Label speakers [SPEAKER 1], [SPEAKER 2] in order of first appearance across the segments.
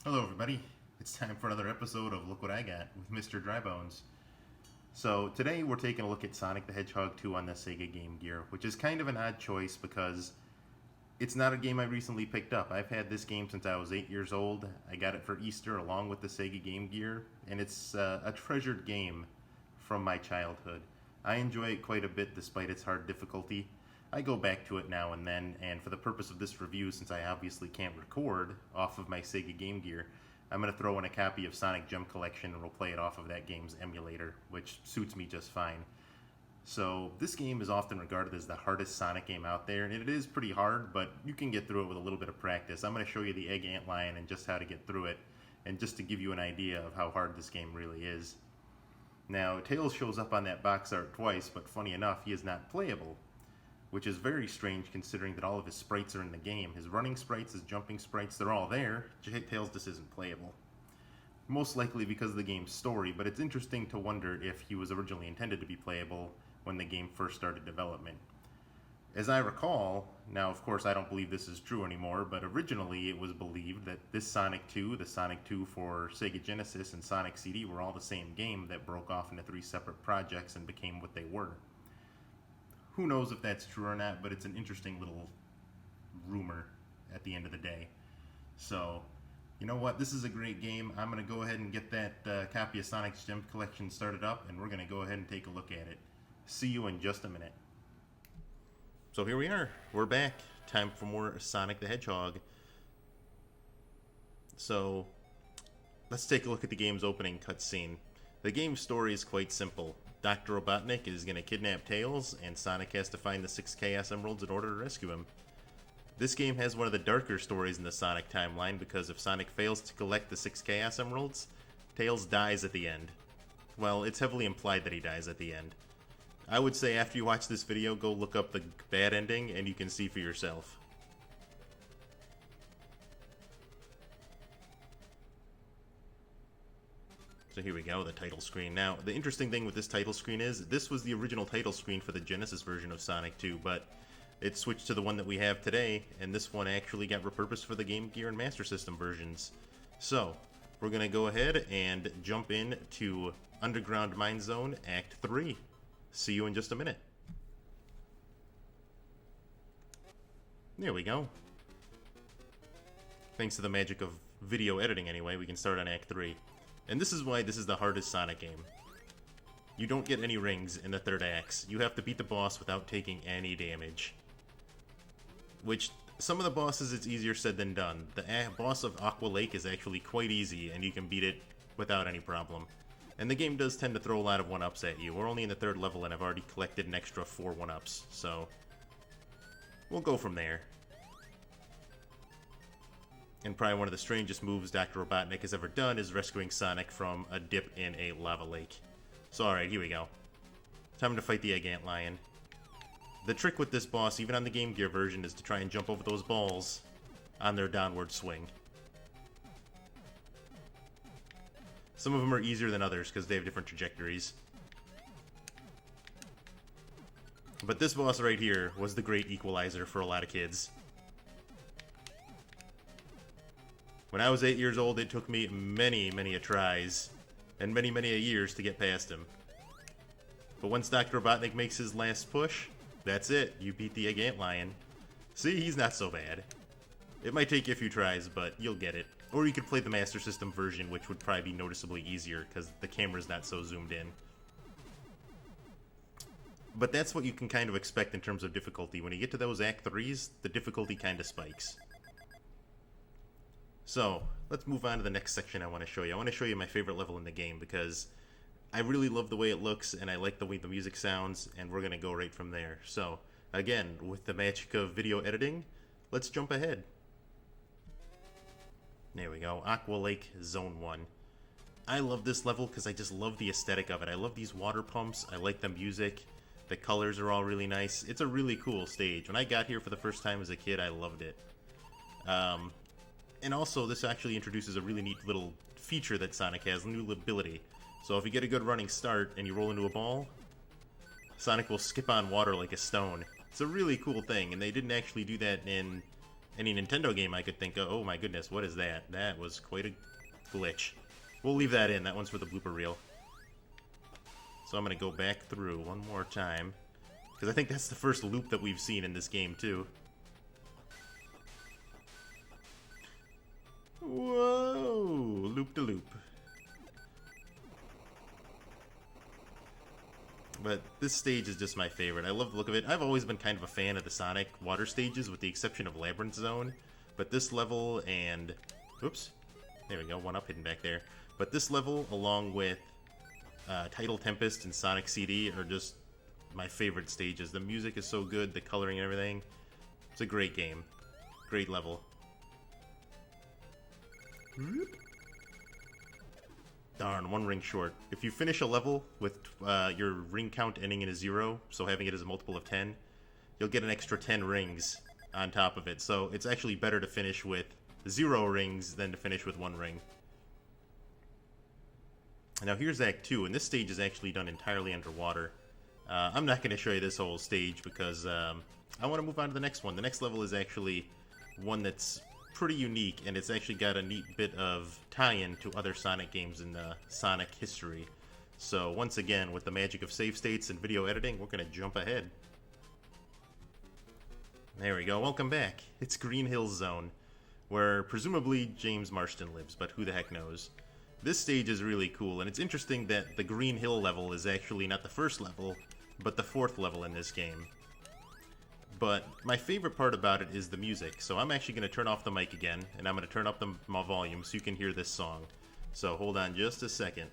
[SPEAKER 1] Hello, everybody. It's time for another episode of Look What I Got with Mr. Drybones. So, today we're taking a look at Sonic the Hedgehog 2 on the Sega Game Gear, which is kind of an odd choice because it's not a game I recently picked up. I've had this game since I was 8 years old. I got it for Easter along with the Sega Game Gear, and it's a treasured game from my childhood. I enjoy it quite a bit despite its hard difficulty. I go back to it now and then, and for the purpose of this review, since I obviously can't record off of my Sega Game Gear, I'm going to throw in a copy of Sonic Gem Collection and we'll play it off of that game's emulator, which suits me just fine. So, this game is often regarded as the hardest Sonic game out there, and it is pretty hard, but you can get through it with a little bit of practice. I'm going to show you the Egg Ant Lion and just how to get through it, and just to give you an idea of how hard this game really is. Now, Tails shows up on that box art twice, but funny enough, he is not playable, which is very strange considering that all of his sprites are in the game. His running sprites, his jumping sprites, they're all there. Tails just isn't playable. Most likely because of the game's story, but it's interesting to wonder if he was originally intended to be playable when the game first started development. As I recall, now of course I don't believe this is true anymore, but originally it was believed that this Sonic 2, the Sonic 2 for Sega Genesis, and Sonic CD were all the same game that broke off into 3 separate projects and became what they were. Who knows if that's true or not, but it's an interesting little rumor at the end of the day. So, you know what? This is a great game. I'm going to go ahead and get that copy of Sonic's Gem Collection started up, and we're going to go ahead and take a look at it. See you in just a minute. So here we are. We're back. Time for more Sonic the Hedgehog. So, let's take a look at the game's opening cutscene. The game's story is quite simple. Dr. Robotnik is going to kidnap Tails, and Sonic has to find the 6 Chaos Emeralds in order to rescue him. This game has one of the darker stories in the Sonic timeline because if Sonic fails to collect the 6 Chaos Emeralds, Tails dies at the end. Well, it's heavily implied that he dies at the end. I would say after you watch this video, go look up the bad ending and you can see for yourself. So here we go, the title screen. Now, the interesting thing with this title screen is, this was the original title screen for the Genesis version of Sonic 2, but it switched to the one that we have today, and this one actually got repurposed for the Game Gear and Master System versions. So, we're going to go ahead and jump in to Underground Mine Zone Act 3. See you in just a minute. There we go. Thanks to the magic of video editing anyway, we can start on Act 3. And this is why this is the hardest Sonic game. You don't get any rings in the third acts. You have to beat the boss without taking any damage. Which, some of the bosses it's easier said than done. The boss of Aqua Lake is actually quite easy, and you can beat it without any problem. And the game does tend to throw a lot of 1-ups at you. We're only in the 3rd level, and I've already collected an extra 4 1-ups, so we'll go from there. And probably one of the strangest moves Dr. Robotnik has ever done is rescuing Sonic from a dip in a lava lake. So alright, here we go. Time to fight the Egg Ant Lion. The trick with this boss, even on the Game Gear version, is to try and jump over those balls on their downward swing. Some of them are easier than others because they have different trajectories. But this boss right here was the great equalizer for a lot of kids. When I was 8 years old, it took me many a tries, and many a years to get past him. But once Dr. Robotnik makes his last push, that's it, you beat the Egg Ant Lion. See, he's not so bad. It might take you a few tries, but you'll get it. Or you could play the Master System version, which would probably be noticeably easier, because the camera's not so zoomed in. But that's what you can kind of expect in terms of difficulty. When you get to those Act 3s, the difficulty kind of spikes. So, let's move on to the next section I want to show you. I want to show you my favorite level in the game because I really love the way it looks and I like the way the music sounds, and we're going to go right from there. So, again, with the magic of video editing, let's jump ahead. There we go, Aqua Lake Zone 1. I love this level because I just love the aesthetic of it. I love these water pumps, I like the music, the colors are all really nice. It's a really cool stage. When I got here for the first time as a kid, I loved it. And also, this actually introduces a really neat little feature that Sonic has, a new ability. So if you get a good running start and you roll into a ball, Sonic will skip on water like a stone. It's a really cool thing, and they didn't actually do that in any Nintendo game I could think of. Oh my goodness, what is that? That was quite a glitch. We'll leave that in. That one's for the blooper reel. So I'm going to go back through one more time, because I think that's the first loop that we've seen in this game, too. Whoa! Loop-de-loop. But this stage is just my favorite. I love the look of it. I've always been kind of a fan of the Sonic water stages, with the exception of Labyrinth Zone. But this level and... Oops. There we go, one up hidden back there. But this level, along with Tidal Tempest and Sonic CD, are just my favorite stages. The music is so good, the coloring and everything. It's a great game. Great level. Darn, one ring short. If you finish a level with your ring count ending in a 0, so having it as a multiple of 10, you'll get an extra 10 rings on top of it. So it's actually better to finish with 0 rings than to finish with 1 ring. Now here's Act 2, and this stage is actually done entirely underwater. I'm not going to show you this whole stage because I want to move on to the next one. The next level is actually one that's pretty unique, and it's actually got a neat bit of tie-in to other Sonic games in Sonic history. So once again, with the magic of save states and video editing, we're going to jump ahead. There we go, welcome back. It's Green Hills Zone, where presumably James Marston lives, but who the heck knows. This stage is really cool, and it's interesting that the Green Hill level is actually not the first level, but the 4th level in this game. But my favorite part about it is the music, so I'm actually going to turn off the mic again, and I'm going to turn up my volume so you can hear this song. So hold on just a second.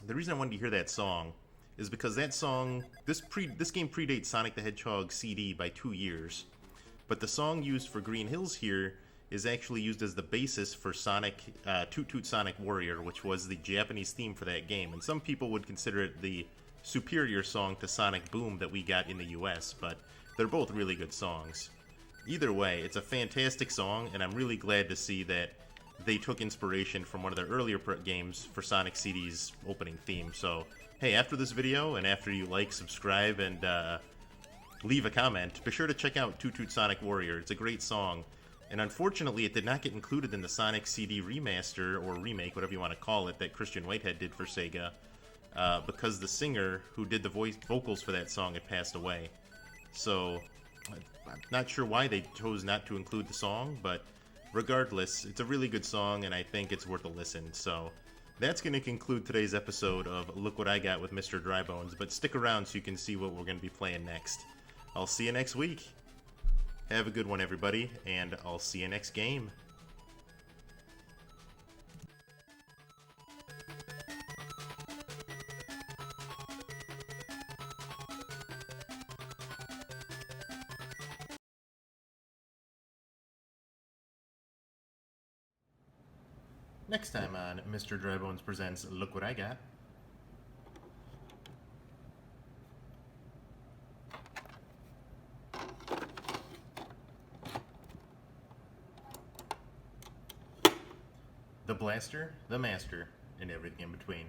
[SPEAKER 1] The reason I wanted to hear that song is because that song, this game predates Sonic the Hedgehog CD by 2 years, but the song used for Green Hills here is actually used as the basis for Sonic, Toot Toot Sonic Warrior, which was the Japanese theme for that game, and some people would consider it the superior song to Sonic Boom that we got in the US, but they're both really good songs. Either way, it's a fantastic song, and I'm really glad to see that they took inspiration from one of their earlier games for Sonic CD's opening theme. So, hey, after this video, and after you like, subscribe, and leave a comment, be sure to check out Toot Toot Sonic Warrior. It's a great song. And unfortunately, it did not get included in the Sonic CD remaster, or remake, whatever you want to call it, that Christian Whitehead did for Sega, because the singer who did the vocals for that song had passed away. So, I'm not sure why they chose not to include the song, but regardless, it's a really good song, and I think it's worth a listen. So, that's going to conclude today's episode of Look What I Got with Mr. Drybones, but stick around so you can see what we're going to be playing next. I'll see you next week. Have a good one, everybody, and I'll see you next game. Next time on Mr. Drybones Presents Look What I Got. The Blaster, the Master, and everything in between.